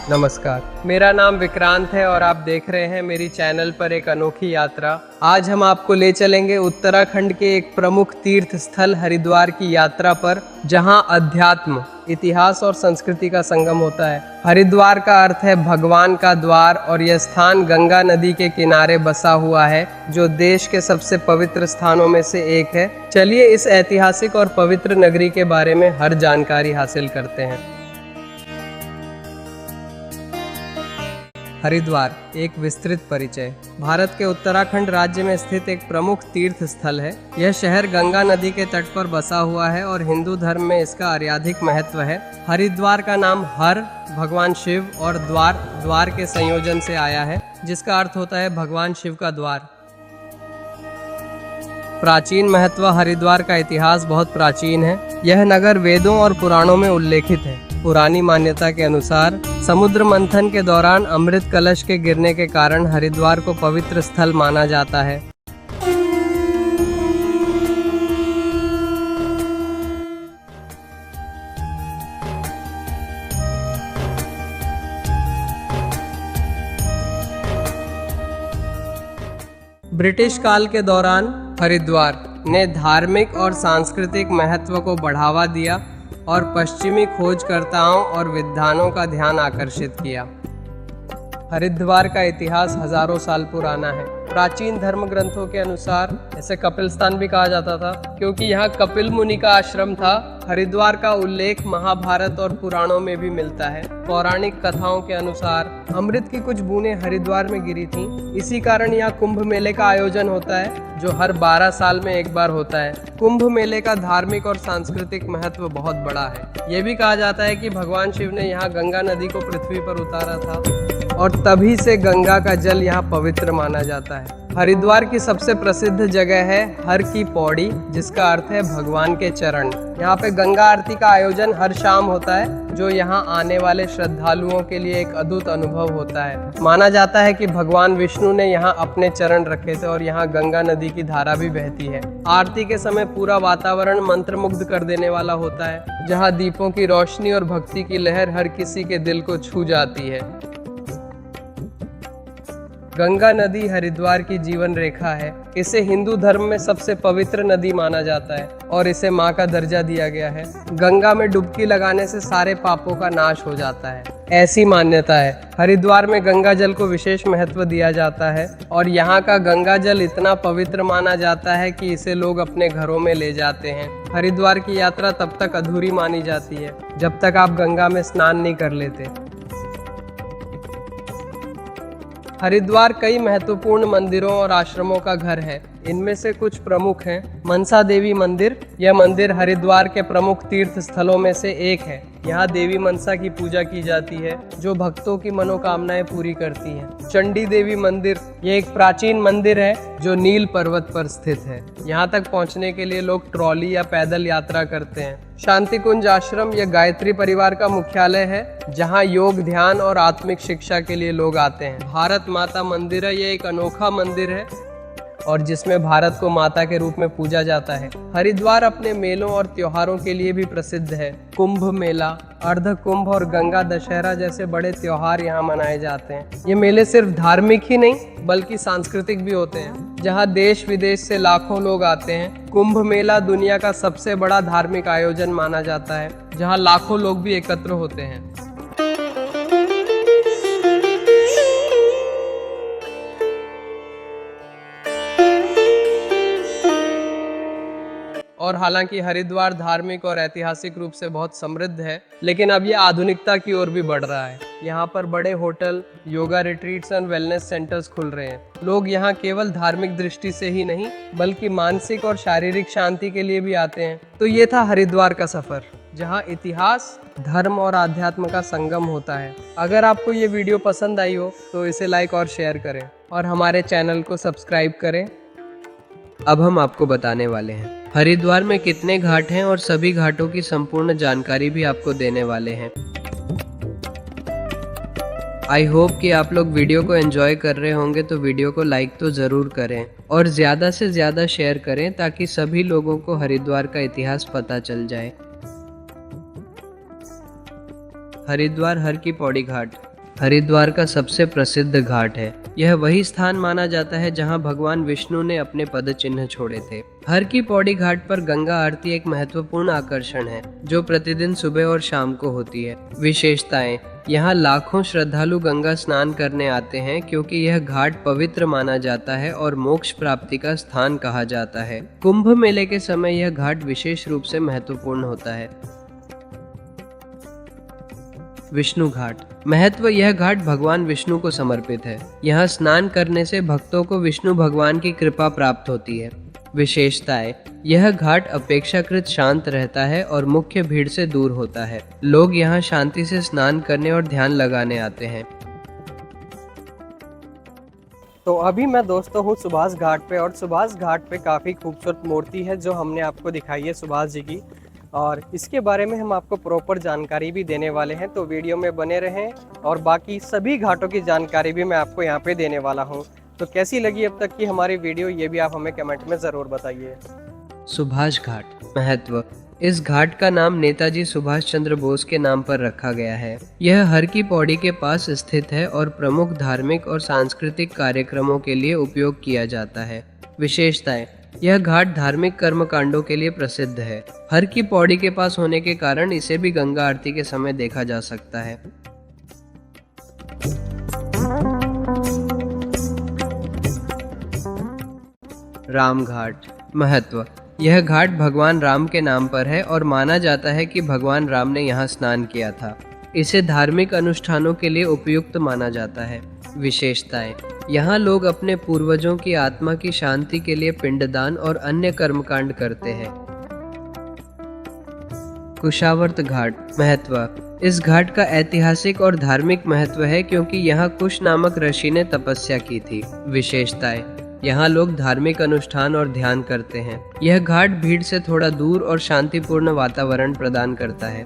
नमस्कार, मेरा नाम विक्रांत है और आप देख रहे हैं मेरी चैनल पर एक अनोखी यात्रा। आज हम आपको ले चलेंगे उत्तराखंड के एक प्रमुख तीर्थ स्थल हरिद्वार की यात्रा पर, जहां अध्यात्म, इतिहास और संस्कृति का संगम होता है। हरिद्वार का अर्थ है भगवान का द्वार और यह स्थान गंगा नदी के किनारे बसा हुआ है, जो देश के सबसे पवित्र स्थानों में से एक है। चलिए इस ऐतिहासिक और पवित्र नगरी के बारे में हर जानकारी हासिल करते हैं। हरिद्वार एक विस्तृत परिचय। भारत के उत्तराखंड राज्य में स्थित एक प्रमुख तीर्थ स्थल है। यह शहर गंगा नदी के तट पर बसा हुआ है और हिंदू धर्म में इसका अत्यधिक महत्व है। हरिद्वार का नाम हर भगवान शिव और द्वार के संयोजन से आया है, जिसका अर्थ होता है भगवान शिव का द्वार। प्राचीन महत्व। हरिद्वार का इतिहास बहुत प्राचीन है। यह नगर वेदों और पुराणों में उल्लेखित है। पुरानी मान्यता के अनुसार समुद्र मंथन के दौरान अमृत कलश के गिरने के कारण हरिद्वार को पवित्र स्थल माना जाता है। ब्रिटिश काल के दौरान हरिद्वार ने धार्मिक और सांस्कृतिक महत्व को बढ़ावा दिया और पश्चिमी खोजकर्ताओं और विद्वानों का ध्यान आकर्षित किया। हरिद्वार का इतिहास हजारों साल पुराना है। प्राचीन धर्म ग्रंथों के अनुसार इसे कपिलस्थान भी कहा जाता था, क्योंकि यहाँ कपिल मुनि का आश्रम था। हरिद्वार का उल्लेख महाभारत और पुराणों में भी मिलता है। पौराणिक कथाओं के अनुसार अमृत की कुछ बूंदें हरिद्वार में गिरी थीं। इसी कारण यहाँ कुंभ मेले का आयोजन होता है, जो हर 12 साल में एक बार होता है। कुंभ मेले का धार्मिक और सांस्कृतिक महत्व बहुत बड़ा है। ये भी कहा जाता है कि भगवान शिव ने यहाँ गंगा नदी को पृथ्वी पर उतारा था और तभी से गंगा का जल यहाँ पवित्र माना जाता है। हरिद्वार की सबसे प्रसिद्ध जगह है हर की पौड़ी, जिसका अर्थ है भगवान के चरण। यहाँ पे गंगा आरती का आयोजन हर शाम होता है, जो यहाँ आने वाले श्रद्धालुओं के लिए एक अद्भुत अनुभव होता है। माना जाता है कि भगवान विष्णु ने यहाँ अपने चरण रखे थे और यहाँ गंगा नदी की धारा भी बहती है। आरती के समय पूरा वातावरण मंत्रमुग्ध कर देने वाला होता है, जहाँ दीपों की रोशनी और भक्ति की लहर हर किसी के दिल को छू जाती है। गंगा नदी हरिद्वार की जीवन रेखा है। इसे हिंदू धर्म में सबसे पवित्र नदी माना जाता है और इसे मां का दर्जा दिया गया है। गंगा में डुबकी लगाने से सारे पापों का नाश हो जाता है, ऐसी मान्यता है। हरिद्वार में गंगा जल को विशेष महत्व दिया जाता है और यहाँ का गंगा जल इतना पवित्र माना जाता है कि इसे लोग अपने घरों में ले जाते हैं। हरिद्वार की यात्रा तब तक अधूरी मानी जाती है जब तक आप गंगा में स्नान नहीं कर लेते। हरिद्वार कई महत्वपूर्ण मंदिरों और आश्रमों का घर है। इनमें से कुछ प्रमुख हैं। मनसा देवी मंदिर। यह मंदिर हरिद्वार के प्रमुख तीर्थ स्थलों में से एक है। यहाँ देवी मनसा की पूजा की जाती है, जो भक्तों की मनोकामनाएं पूरी करती हैं। चंडी देवी मंदिर। यह एक प्राचीन मंदिर है जो नील पर्वत पर स्थित है। यहाँ तक पहुँचने के लिए लोग ट्रॉली या पैदल यात्रा करते हैं। शांति कुंज आश्रम यह गायत्री परिवार का मुख्यालय है, जहाँ योग, ध्यान और आत्मिक शिक्षा के लिए लोग आते हैं। भारत माता मंदिर है। यह एक अनोखा मंदिर है और जिसमें भारत को माता के रूप में पूजा जाता है। हरिद्वार अपने मेलों और त्योहारों के लिए भी प्रसिद्ध है। कुंभ मेला, अर्ध कुंभ और गंगा दशहरा जैसे बड़े त्योहार यहाँ मनाए जाते हैं। ये मेले सिर्फ धार्मिक ही नहीं बल्कि सांस्कृतिक भी होते हैं, जहाँ देश विदेश से लाखों लोग आते हैं। कुंभ मेला दुनिया का सबसे बड़ा धार्मिक आयोजन माना जाता है, जहाँ लाखों लोग भी एकत्र होते हैं। और हालांकि हरिद्वार धार्मिक और ऐतिहासिक रूप से बहुत समृद्ध है, लेकिन अब ये आधुनिकता की ओर भी बढ़ रहा है। यहाँ पर बड़े होटल, योगा रिट्रीट्स और वेलनेस सेंटर्स खुल रहे हैं। लोग यहाँ केवल धार्मिक दृष्टि से ही नहीं बल्कि मानसिक और शारीरिक शांति के लिए भी आते हैं। तो ये था हरिद्वार का सफर, जहाँ इतिहास, धर्म और आध्यात्म का संगम होता है। अगर आपको ये वीडियो पसंद आई हो तो इसे लाइक और शेयर करें और हमारे चैनल को सब्सक्राइब करें। अब हम आपको बताने वाले हैं हरिद्वार में कितने घाट हैं और सभी घाटों की संपूर्ण जानकारी भी आपको देने वाले हैं। आई होप कि आप लोग वीडियो को एंजॉय कर रहे होंगे, तो वीडियो को लाइक तो ज़रूर करें और ज़्यादा से ज़्यादा शेयर करें ताकि सभी लोगों को हरिद्वार का इतिहास पता चल जाए। हरिद्वार हर की पौड़ी घाट। हरिद्वार का सबसे प्रसिद्ध घाट है। यह वही स्थान माना जाता है जहां भगवान विष्णु ने अपने पद चिन्ह छोड़े थे। हर की पौड़ी घाट पर गंगा आरती एक महत्वपूर्ण आकर्षण है, जो प्रतिदिन सुबह और शाम को होती है। विशेषताएं: यहाँ लाखों श्रद्धालु गंगा स्नान करने आते हैं क्योंकि यह घाट पवित्र माना जाता है और मोक्ष प्राप्ति का स्थान कहा जाता है। कुंभ मेले के समय यह घाट विशेष रूप से महत्वपूर्ण होता है। विष्णु घाट महत्व: यह घाट भगवान विष्णु को समर्पित है। यहाँ स्नान करने से भक्तों को विष्णु भगवान की कृपा प्राप्त होती है। विशेषताएं: यह घाट अपेक्षाकृत शांत रहता है और मुख्य भीड़ से दूर होता है। लोग यहाँ शांति से स्नान करने और ध्यान लगाने आते हैं। तो अभी मैं दोस्तों हूँ सुभाष घाट पे, और सुभाष घाट पे काफ़ी खूबसूरत मूर्ति है जो हमने आपको दिखाई है सुभाष जी की, और इसके बारे में हम आपको प्रॉपर जानकारी भी देने वाले हैं। तो वीडियो में बने रहें, और बाकी सभी घाटों की जानकारी भी मैं आपको यहाँ पे देने वाला हूँ। तो कैसी लगी अब तक की हमारी वीडियो, ये भी आप हमें कमेंट में ज़रूर बताइए। सुभाष घाट महत्व: इस घाट का नाम नेताजी सुभाष चंद्र बोस के नाम पर रखा गया है। यह हर की पौड़ी के पास स्थित है और प्रमुख धार्मिक और सांस्कृतिक कार्यक्रमों के लिए उपयोग किया जाता है। विशेषताएं: यह घाट धार्मिक कर्मकांडों के लिए प्रसिद्ध है। हर की पौड़ी के पास होने के कारण इसे भी गंगा आरती के समय देखा जा सकता है। राम घाट महत्व: यह घाट भगवान राम के नाम पर है और माना जाता है कि भगवान राम ने यहाँ स्नान किया था। इसे धार्मिक अनुष्ठानों के लिए उपयुक्त माना जाता है। विशेषताएं: यहाँ लोग अपने पूर्वजों की आत्मा की शांति के लिए पिंडदान और अन्य कर्मकांड करते हैं। कुशावर्त घाट महत्व: इस घाट का ऐतिहासिक और धार्मिक महत्व है क्योंकि यहाँ कुश नामक ऋषि ने तपस्या की थी। विशेषताएं: यहाँ लोग धार्मिक अनुष्ठान और ध्यान करते हैं। यह घाट भीड़ से थोड़ा दूर और शांतिपूर्ण वातावरण प्रदान करता है।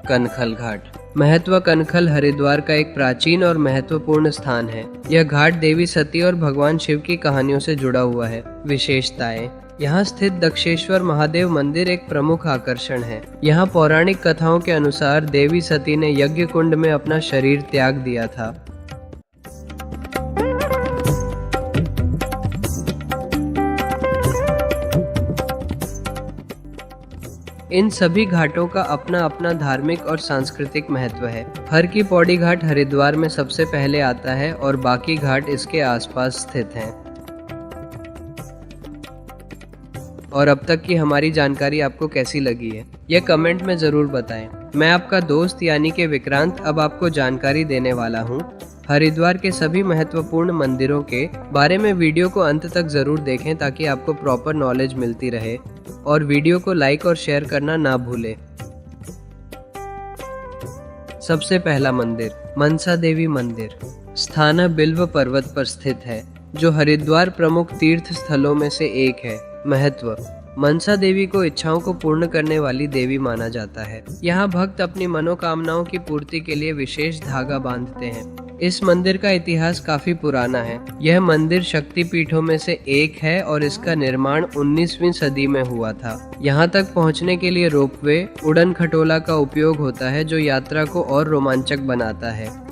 कनखल घाट महत्व: कनखल हरिद्वार का एक प्राचीन और महत्वपूर्ण स्थान है। यह घाट देवी सती और भगवान शिव की कहानियों से जुड़ा हुआ है। विशेषताएं: यहाँ स्थित दक्षेश्वर महादेव मंदिर एक प्रमुख आकर्षण है। यहाँ पौराणिक कथाओं के अनुसार देवी सती ने यज्ञ कुंड में अपना शरीर त्याग दिया था। इन सभी घाटों का अपना अपना धार्मिक और सांस्कृतिक महत्व है। हर की पौड़ी घाट हरिद्वार में सबसे पहले आता है और बाकी घाट इसके आसपास स्थित हैं। और अब तक की हमारी जानकारी आपको कैसी लगी है, यह कमेंट में ज़रूर बताएं। मैं आपका दोस्त यानी कि विक्रांत अब आपको जानकारी देने वाला हूँ। हरिद्वार के सभी महत्वपूर्ण मंदिरों के बारे में वीडियो को अंत तक ज़रूर देखें ताकि आपको प्रॉपर नॉलेज मिलती रहे, और वीडियो को लाइक और शेयर करना ना भूलें। सबसे पहला मंदिर मनसा देवी मंदिर स्थाना बिल्व पर्वत पर स्थित है, जो हरिद्वार प्रमुख तीर्थ स्थलों में से एक है। महत्व: मनसा देवी को इच्छाओं को पूर्ण करने वाली देवी माना जाता है। यहाँ भक्त अपनी मनोकामनाओं की पूर्ति के लिए विशेष धागा बांधते हैं। इस मंदिर का इतिहास काफी पुराना है। यह मंदिर शक्तिपीठों में से एक है और इसका निर्माण 19वीं सदी में हुआ था। यहाँ तक पहुँचने के लिए रोपवे, उड़न खटोला का उपयोग होता है, जो यात्रा को और रोमांचक बनाता है।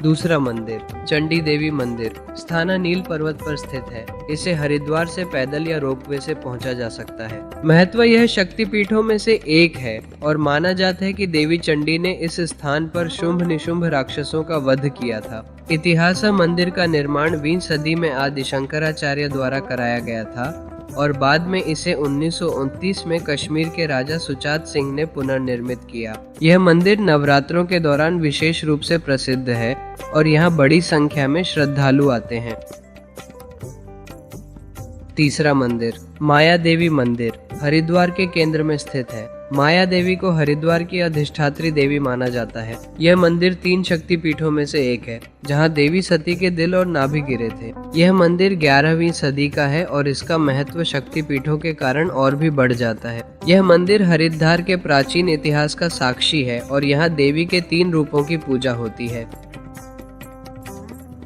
दूसरा मंदिर चंडी देवी मंदिर स्थाना नील पर्वत पर स्थित है। इसे हरिद्वार से पैदल या रोपवे से पहुंचा जा सकता है। महत्व: यह शक्तिपीठों में से एक है और माना जाता है कि देवी चंडी ने इस स्थान पर शुंभ निशुंभ राक्षसों का वध किया था। इतिहास: मंदिर का निर्माण 20वीं सदी में आदि शंकराचार्य द्वारा कराया गया था और बाद में इसे 1929 में कश्मीर के राजा सुचात सिंह ने पुनर्निर्मित किया। यह मंदिर नवरात्रों के दौरान विशेष रूप से प्रसिद्ध है और यहाँ बड़ी संख्या में श्रद्धालु आते हैं। तीसरा मंदिर माया देवी मंदिर हरिद्वार के केंद्र में स्थित है। माया देवी को हरिद्वार की अधिष्ठात्री देवी माना जाता है। यह मंदिर 3 शक्तिपीठों में से एक है, जहां देवी सती के दिल और नाभि गिरे थे। यह मंदिर 11वीं सदी का है और इसका महत्व शक्तिपीठों के कारण और भी बढ़ जाता है। यह मंदिर हरिद्वार के प्राचीन इतिहास का साक्षी है और यहाँ देवी के 3 रूपों की पूजा होती है।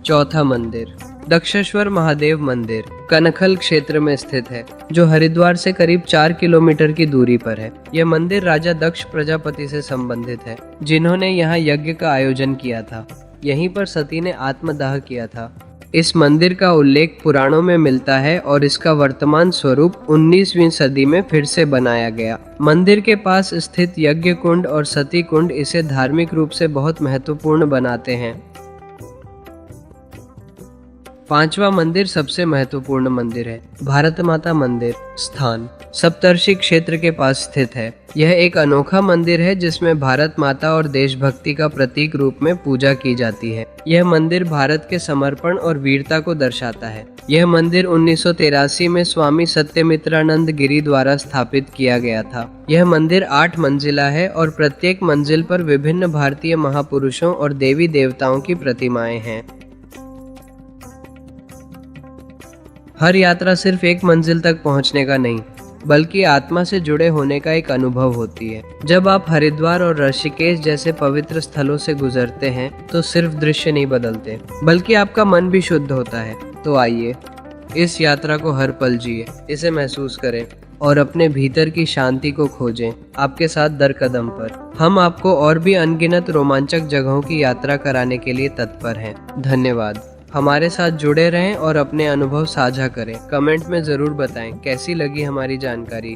चौथा मंदिर दक्षेश्वर महादेव मंदिर कनखल क्षेत्र में स्थित है, जो हरिद्वार से करीब 4 किलोमीटर की दूरी पर है। यह मंदिर राजा दक्ष प्रजापति से संबंधित है, जिन्होंने यहाँ यज्ञ का आयोजन किया था। यहीं पर सती ने आत्मदाह किया था। इस मंदिर का उल्लेख पुराणों में मिलता है और इसका वर्तमान स्वरूप 19वीं सदी में फिर से बनाया गया। मंदिर के पास स्थित यज्ञ कुंड और सती कुंड इसे धार्मिक रूप से बहुत महत्वपूर्ण बनाते हैं। 5वां मंदिर सबसे महत्वपूर्ण मंदिर है, भारत माता मंदिर। स्थान सप्तर्षि क्षेत्र के पास स्थित है। यह एक अनोखा मंदिर है जिसमें भारत माता और देशभक्ति का प्रतीक रूप में पूजा की जाती है। यह मंदिर भारत के समर्पण और वीरता को दर्शाता है। यह मंदिर 1983 में स्वामी सत्यमित्रानंद गिरी द्वारा स्थापित किया गया था। यह मंदिर 8 मंजिला है और प्रत्येक मंजिल पर विभिन्न भारतीय महापुरुषों और देवी देवताओं की प्रतिमाएं हैं। हर यात्रा सिर्फ एक मंजिल तक पहुंचने का नहीं, बल्कि आत्मा से जुड़े होने का एक अनुभव होती है। जब आप हरिद्वार और ऋषिकेश जैसे पवित्र स्थलों से गुजरते हैं तो सिर्फ दृश्य नहीं बदलते, बल्कि आपका मन भी शुद्ध होता है। तो आइए इस यात्रा को हर पल जिए, इसे महसूस करें और अपने भीतर की शांति को खोजें। आपके साथ दर कदम पर हम आपको और भी अनगिनत रोमांचक जगहों की यात्रा कराने के लिए तत्पर हैं। धन्यवाद। हमारे साथ जुड़े रहें और अपने अनुभव साझा करें। कमेंट में ज़रूर बताएं कैसी लगी हमारी जानकारी।